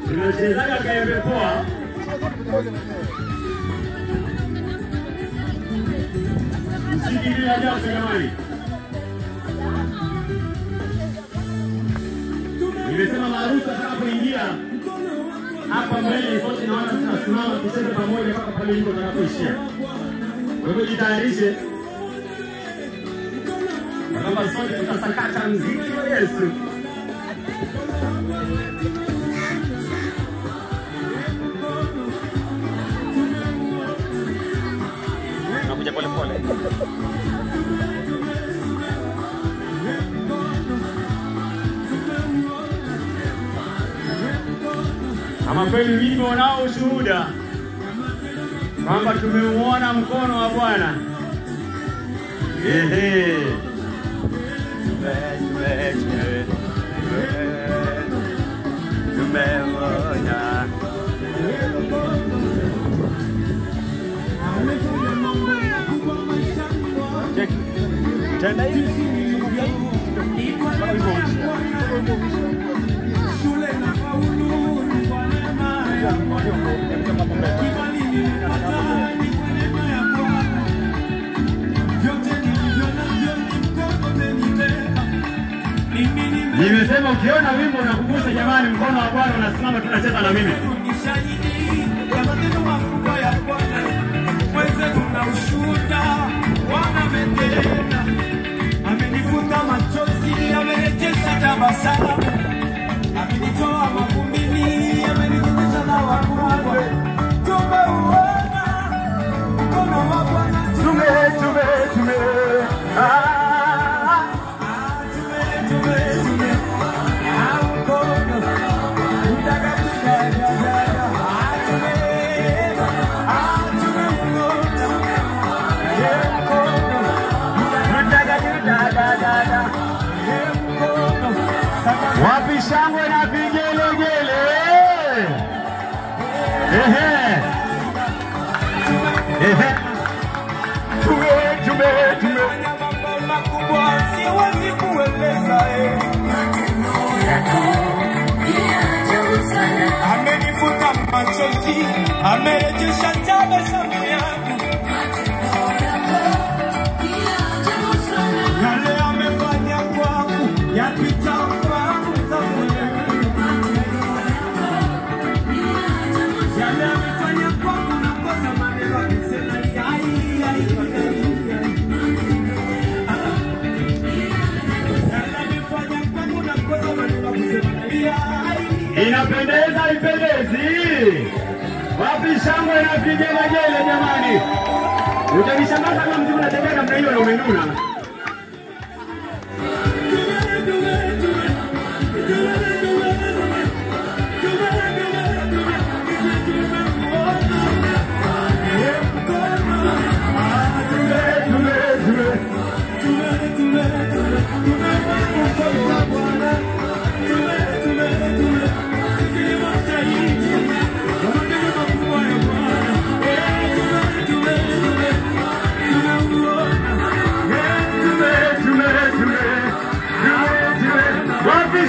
Tunachezaga kaembe poa. Msikiliza japo jamani. Nimesema maarufu atakapoingia hapa mbele sote na watu tunasimama tucheze pamoja mpaka pale ndipo tutakapoishia. Kwa hivyo jitayarishe. Kama sote tutasakata muziki wa Yesu. Nakuja pole pole. Ama kweli mimi wanao ushuhuda kwamba tumeuona mkono wa Bwana. Tumeona. Tenda hivi. Nimesema ukiona wimbo unakugusa jamani, mkono wa Bwana unasimama tunacheza na mimi. Amenifuta machozi, amerejesha tabasamu, amenitoa mavumbini, amenirejesha na wakubwa. Tumeuona mkono wa Bwana, tume wapi shangwe na vigelegele. Tume makubwa siwezi kueleza. Amenifuta machozi, amerejesha tabasamu yangu. Yale amefanya kwangu yapita kwangu. Yale amefanya kwangu na kosa maneno akisema inapendeza ipendezi. Wapi shangwe na vigelegele jamani. Utanishangaza kama mzimu unatembea namna hiyo na umenuna.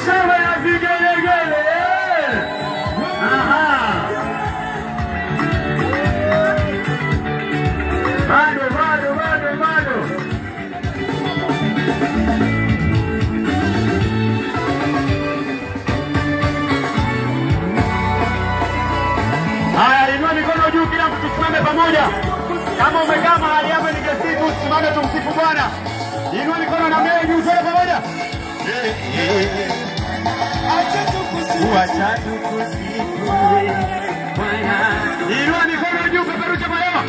Shangwe na vigelegele. Bado. Haya, inua mikono juu kila mtu tusimame pamoja. Kama umekaa mahali hapo ningesifu tusimame tumsifu Bwana. Inua mikono na mbele juu sote pamoja. Acha tukusifu Bwana. Inua mikono juu peperusha mayoa.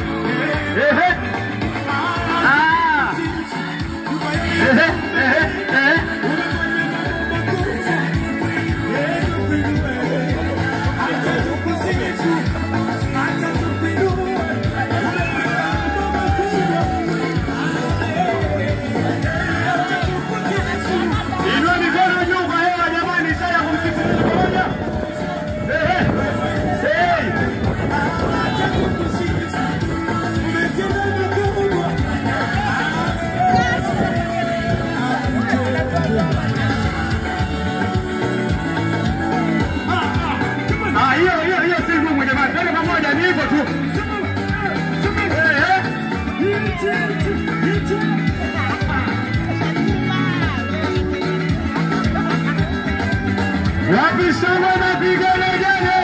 Wapi shangwe na vigelegele?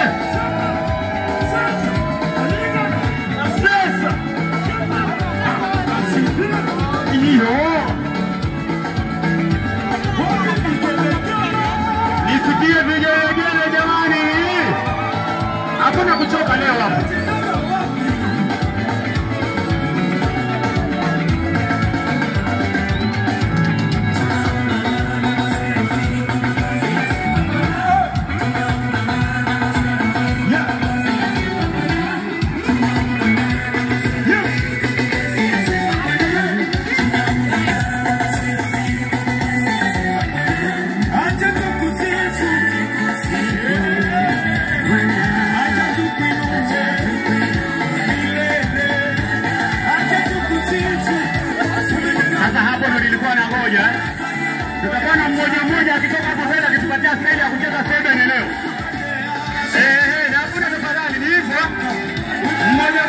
Sasa iyo nisikie vigelegele jamani, hakuna kuchoka leo hapo. Tutakuwa na mmoja akitoka hapo mbele akitupatia staili ya kucheza sebe leo. Na hakuna tafadhali ni hivyo. Mmoja